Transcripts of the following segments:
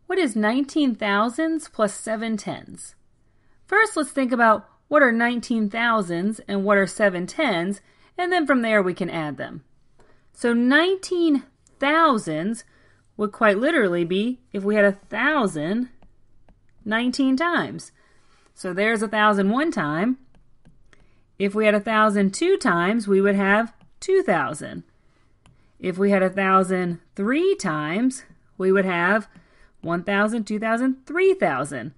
What is 19 thousands plus 7 tens? First, let's think about what are 19 thousands and what are 7 tens, and then from there we can add them. So 19 thousands would quite literally be if we had 1,000 19 times. So there's 1,000 one time. If we had 1,000 two times, we would have 2,000. If we had 1,000 three times, we would have 1,000, 2,000, 3,000.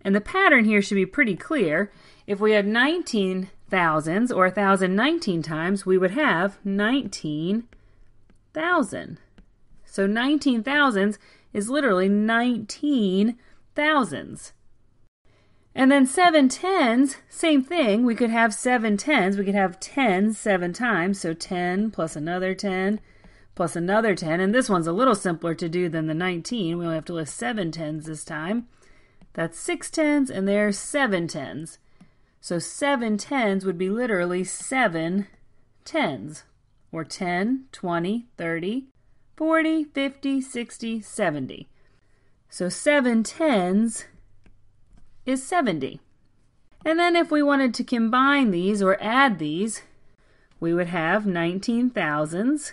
And the pattern here should be pretty clear. If we had 19 thousands or 1,000 19 times, we would have 19,000. So 19 thousands is literally 19 thousands. And then 7 tens, same thing. We could have 7 tens. We could have 10 7 times. So 10 plus another 10 plus another 10. And this one's a little simpler to do than the 19. We only have to list 7 tens this time. That's 6 tens, and there's 7 tens. So 7 tens would be literally 7 tens. Or 10, 20, 30, 40, 50, 60, 70. So 7 tens is 70. And then if we wanted to combine these or add these, we would have 19 thousands,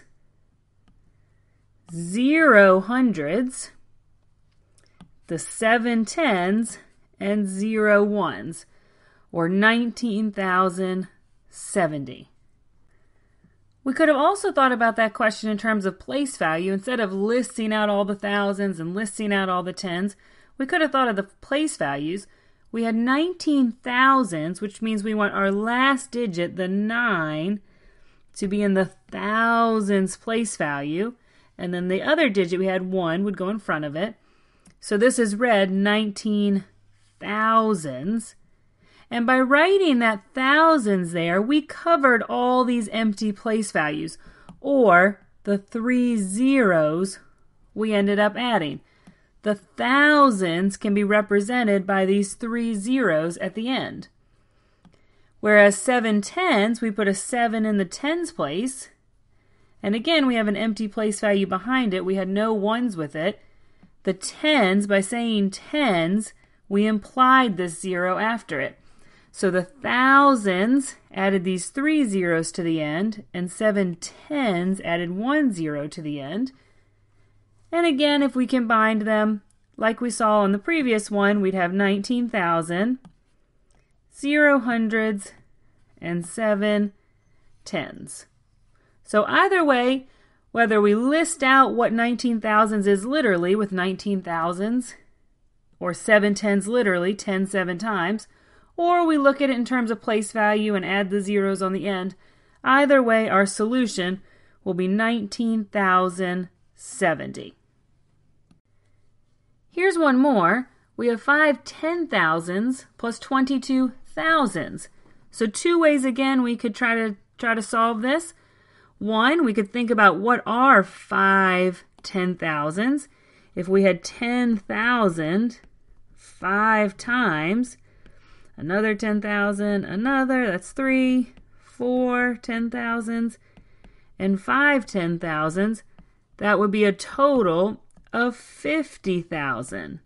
0 hundreds, the 7 tens, and 0 ones, or 19,070. We could have also thought about that question in terms of place value. Instead of listing out all the thousands and listing out all the tens, we could have thought of the place values. We had 19 thousands, which means we want our last digit, the 9, to be in the thousands place value. And then the other digit, we had 1, would go in front of it. So this is read 19 thousands. And by writing that thousands there, we covered all these empty place values, or the 3 zeros we ended up adding. The thousands can be represented by these 3 zeros at the end. Whereas 7 tens, we put a 7 in the tens place. And again, we have an empty place value behind it. We had no ones with it. The tens, by saying tens, we implied this 0 after it. So the thousands added these 3 zeros to the end, and 7 tens added 1 0 to the end. And again, if we combined them, like we saw on the previous one, we'd have 19,000, 0 hundreds, and 7 tens. So either way, whether we list out what 19 thousands is literally with 19 thousands, or 7 tens literally 10 7 times, or we look at it in terms of place value and add the zeros on the end, either way our solution will be 19,070. Here's one more. We have 5 10,000s plus 22 thousands. So 2 ways again we could try to solve this. One, we could think about what are 5 10,000s. If we had 10,000 5 times, another 10,000, another, that's 3, 4 10,000s, and 5 10,000s, that would be a total of 50,000.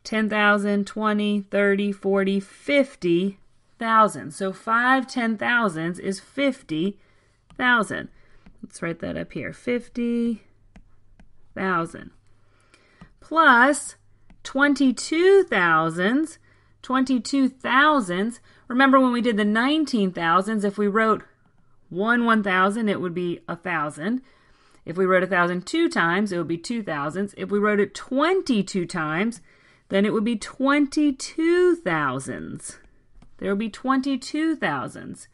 10,000, 20, 30, 40, 50,000. So 5 10,000s is 50,000. Let's write that up here. 50,000. Plus 22,000s. 22,000s. Remember when we did the 19,000s, if we wrote 1,000, it would be 1,000. If we wrote 1,000 2 times, it would be 2,000s. If we wrote it 22 times, then it would be 22,000s. There would be 22,000s.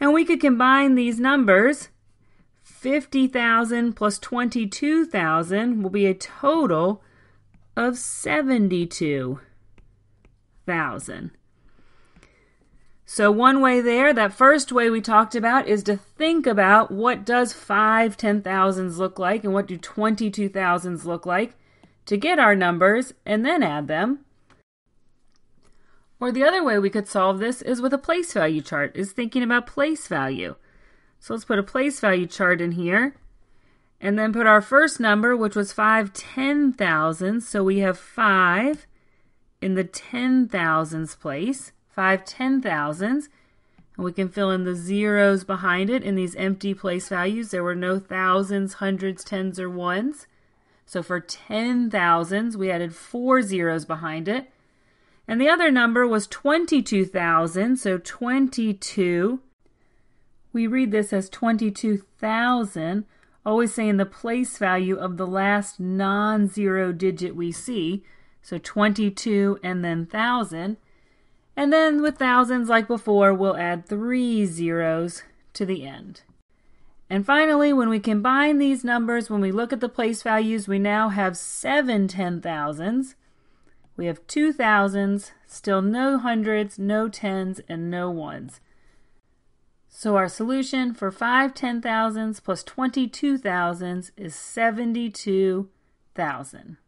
And we could combine these numbers. 50,000 plus 22,000 will be a total of 72,000. So one way there, that first way we talked about, is to think about what does 5 10,000s look like and what do 22,000s look like to get our numbers and then add them. Or the other way we could solve this is with a place value chart, is thinking about place value. So let's put a place value chart in here. and then put our first number, which was 5 10,000s. So we have 5 in the 10,000s place, 5 10,000s. And we can fill in the zeros behind it in these empty place values. There were no thousands, hundreds, tens, or ones. So for 10,000s, we added 4 zeros behind it. And the other number was 22,000, so 22. We read this as 22,000, always saying the place value of the last non-zero digit we see. So 22 and then 1,000. And then with thousands, like before, we'll add 3 zeros to the end. And finally, when we combine these numbers, when we look at the place values, we now have 7 10,000s. We have 2 thousands, still no hundreds, no tens, and no ones. So our solution for 5 10,000s plus 22 thousands is 72,000.